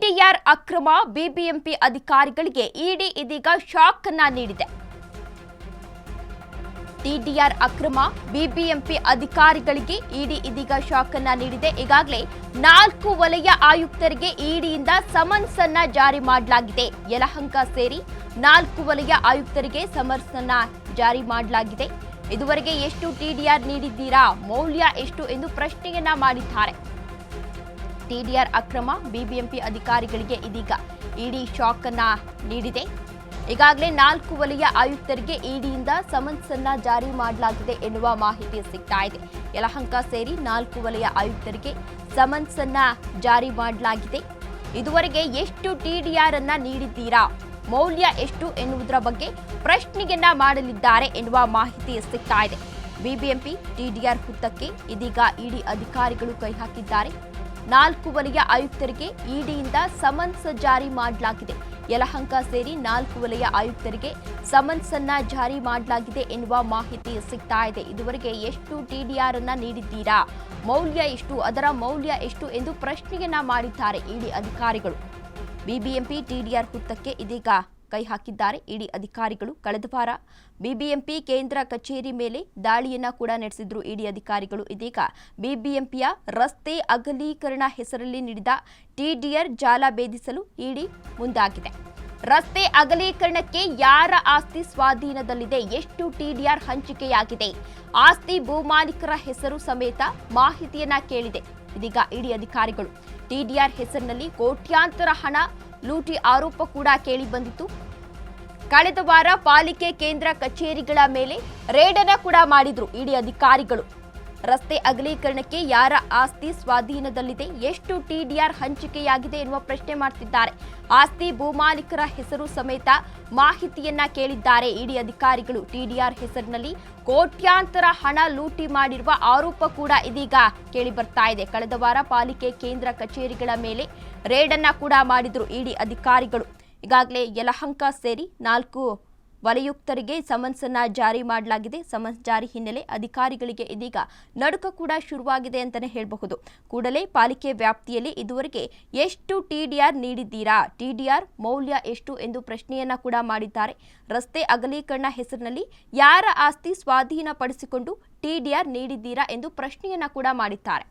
TDR ಅಕ್ರಮ BBMP ಅಧಿಕಾರಿಗಳಿಗೆ ಇಡಿ ಇದೀಗ ಶಾಕ್ ಅನ್ನ ನೀಡಿದೆ. ಟಿಡಿಆರ್ ಅಕ್ರಮ ಬಿಬಿಎಂಪಿ ಅಧಿಕಾರಿಗಳಿಗೆ ಇಡಿ ಇದೀಗ ಶಾಕ್ ಅನ್ನ ನೀಡಿದೆ. ಈಗಾಗಲೇ 4 ವಲಯ ಆಯುಕ್ತರಿಗೆ ಇಡಿಯಿಂದ ಸಮನ್ಸ್ ಅನ್ನ ಜಾರಿ ಮಾಡಲಾಗಿದೆ. ಯಲಹಂಕ ಸೇರಿ 4 ವಲಯ ಆಯುಕ್ತರಿಗೆ ಸಮನ್ಸ್ ಅನ್ನ ಜಾರಿ ಮಾಡಲಾಗಿದೆ. ಇದುವರೆಗೆ ಎಷ್ಟು ಟಿಡಿಆರ್ ನೀಡಿದ್ದೀರಾ, ಮೌಲ್ಯ ಎಷ್ಟು ಎಂದು ಪ್ರಶ್ನೆಯನ್ನ ಮಾಡಿದ್ದಾರೆ. ಟಿಡಿಆರ್ ಅಕ್ರಮ ಬಿಬಿಎಂಪಿ ಅಧಿಕಾರಿಗಳಿಗೆ ಇದೀಗ ಇಡಿ ಶಾಕ್ ಅನ್ನ ನೀಡಿದೆ. ಈಗಾಗಲೇ 4 ವಲಯ ಆಯುಕ್ತರಿಗೆ ಇಡಿಯಿಂದ ಸಮನ್ಸ್ ಅನ್ನ ಜಾರಿ ಮಾಡಲಾಗಿದೆ ಎನ್ನುವ ಮಾಹಿತಿ ಸಿಗ್ತಾ ಇದೆ. ಯಲಹಂಕ ಸೇರಿ 4 ವಲಯ ಆಯುಕ್ತರಿಗೆ ಸಮನ್ಸ್ ಅನ್ನ ಜಾರಿ ಮಾಡಲಾಗಿದೆ. ಇದುವರೆಗೆ ಎಷ್ಟು ಟಿಡಿಆರ್ ಅನ್ನ ನೀಡಿದ್ದೀರಾ, ಮೌಲ್ಯ ಎಷ್ಟು ಎನ್ನುವುದರ ಬಗ್ಗೆ ಪ್ರಶ್ನೆಯನ್ನ ಮಾಡಲಿದ್ದಾರೆ ಎನ್ನುವ ಮಾಹಿತಿ ಸಿಗ್ತಾ ಇದೆ. ಬಿಬಿಎಂಪಿ ಟಿಡಿಆರ್ ಹುತ್ತಕ್ಕೆ ಇದೀಗ ಇಡಿ ಅಧಿಕಾರಿಗಳು ಕೈ ಹಾಕಿದ್ದಾರೆ. 4 ವಲಯ ಆಯುಕ್ತರಿಗೆ ಇಡಿಯಿಂದ ಸಮನ್ಸ್ ಜಾರಿ ಮಾಡಲಾಗಿದೆ. ಯಲಹಂಕ ಸೇರಿ 4 ವಲಯ ಆಯುಕ್ತರಿಗೆ ಸಮನ್ಸ್ ಅನ್ನ ಜಾರಿ ಮಾಡಲಾಗಿದೆ ಎನ್ನುವ ಮಾಹಿತಿ ಸಿಗ್ತಾ ಇದೆ. ಇದುವರೆಗೆ ಎಷ್ಟು ಟಿಡಿಆರ್ ಅನ್ನ ನೀಡಿದ್ದೀರಾ, ಮೌಲ್ಯ ಎಷ್ಟು, ಅದರ ಮೌಲ್ಯ ಎಷ್ಟು ಎಂದು ಪ್ರಶ್ನೆಯನ್ನ ಮಾಡಿದ್ದಾರೆ ಇಡಿ ಅಧಿಕಾರಿಗಳು. ಬಿಬಿಎಂಪಿ ಟಿಡಿಆರ್ ಹುತ್ತಕ್ಕೆ ಇದೀಗ ಕೈ ಹಾಕಿದ್ದಾರೆ ಇಡಿ ಅಧಿಕಾರಿಗಳು. ಕಳೆದ ವಾರ ಬಿಬಿಎಂಪಿ ಕೇಂದ್ರ ಕಚೇರಿ ಮೇಲೆ ದಾಳಿಯನ್ನ ಕೂಡ ನಡೆಸಿದ್ರು ಇಡಿ ಅಧಿಕಾರಿಗಳು. ಇದೀಗ ಬಿಬಿಎಂಪಿಯ ರಸ್ತೆ ಅಗಲೀಕರಣ ಹೆಸರಲ್ಲಿ ನೀಡಿದ ಟಿಡಿಆರ್ ಜಾಲ ಭೇದಿಸಲು ಇಡಿ ಮುಂದಾಗಿದೆ. ರಸ್ತೆ ಅಗಲೀಕರಣಕ್ಕೆ ಯಾರ ಆಸ್ತಿ ಸ್ವಾಧೀನದಲ್ಲಿದೆ, ಎಷ್ಟು ಟಿಡಿಆರ್ ಹಂಚಿಕೆಯಾಗಿದೆ, ಆಸ್ತಿ ಭೂಮಾಲೀಕರ ಹೆಸರು ಸಮೇತ ಮಾಹಿತಿಯನ್ನ ಕೇಳಿದೆ ಇದೀಗ ಇಡಿ ಅಧಿಕಾರಿಗಳು. ಟಿಡಿಆರ್ ಹೆಸರಿನಲ್ಲಿ ಕೋಟ್ಯಾಂತರ ಹಣ ಲೂಟಿ ಆರೋಪ ಕೂಡ ಕೇಳಿ ಬಂದಿತ್ತು. ಕಳೆದ ವಾರ ಪಾಲಿಕೆ ಕೇಂದ್ರ ಕಚೇರಿಗಳ ಮೇಲೆ ರೇಡ್ ಅನ್ನ ಕೂಡ ಮಾಡಿದ್ರು ಇಡಿ ಅಧಿಕಾರಿಗಳು. ರಸ್ತೆ ಅಗಲೀಕರಣಕ್ಕೆ ಯಾರ ಆಸ್ತಿ ಸ್ವಾಧೀನದಲ್ಲಿದೆ, ಎಷ್ಟು ಟಿಡಿಆರ್ ಹಂಚಿಕೆಯಾಗಿದೆ ಎನ್ನುವ ಪ್ರಶ್ನೆ ಮಾಡ್ತಿದ್ದಾರೆ. ಆಸ್ತಿ ಭೂಮಾಲೀಕರ ಹೆಸರು ಸಮೇತ ಮಾಹಿತಿಯನ್ನ ಕೇಳಿದ್ದಾರೆ ಇಡಿ ಅಧಿಕಾರಿಗಳು. ಟಿಡಿಆರ್ ಹೆಸರಿನಲ್ಲಿ ಕೋಟ್ಯಾಂತರ ಹಣ ಲೂಟಿ ಮಾಡಿರುವ ಆರೋಪ ಕೂಡ ಇದೀಗ ಕೇಳಿ ಬರ್ತಾ ಇದೆ. ಕಳೆದ ವಾರ ಪಾಲಿಕೆ ಕೇಂದ್ರ ಕಚೇರಿಗಳ ಮೇಲೆ ರೇಡ್ ಅನ್ನ ಕೂಡ ಮಾಡಿದ್ರು ಇಡಿ ಅಧಿಕಾರಿಗಳು. ಈಗಾಗಲೇ ಯಲಹಂಕ ಸೇರಿ 4 ವಲಯುಕ್ತರಿಗೆ ಸಮನ್ಸ್ ಅನ್ನ ಜಾರಿ ಮಾಡಲಾಗಿದೆ. ಸಮನ್ಸ್ ಜಾರಿ ಹಿನ್ನೆಲೆ ಅಧಿಕಾರಿಗಳಿಗೆ ಇದೀಗ ನಡುಕ ಕೂಡ ಶುರುವಾಗಿದೆ ಅಂತಾನೆ ಹೇಳಬಹುದು. ಕೂಡಲೇ ಪಾಲಿಕೆ ವ್ಯಾಪ್ತಿಯಲ್ಲಿ ಇದುವರೆಗೆ ಎಷ್ಟು ಟಿಡಿಆರ್ ನೀಡಿದ್ದೀರಾ, ಟಿಡಿಆರ್ ಮೌಲ್ಯ ಎಷ್ಟು ಎಂದು ಪ್ರಶ್ನೆಯನ್ನ ಕೂಡ ಮಾಡಿದ್ದಾರೆ. ರಸ್ತೆ ಅಗಲೀಕರಣ ಹೆಸರಿನಲ್ಲಿ ಯಾರ ಆಸ್ತಿ ಸ್ವಾಧೀನಪಡಿಸಿಕೊಂಡು ಟಿಡಿಆರ್ ನೀಡಿದ್ದೀರಾ ಎಂದು ಪ್ರಶ್ನೆಯನ್ನ ಕೂಡ ಮಾಡಿದ್ದಾರೆ.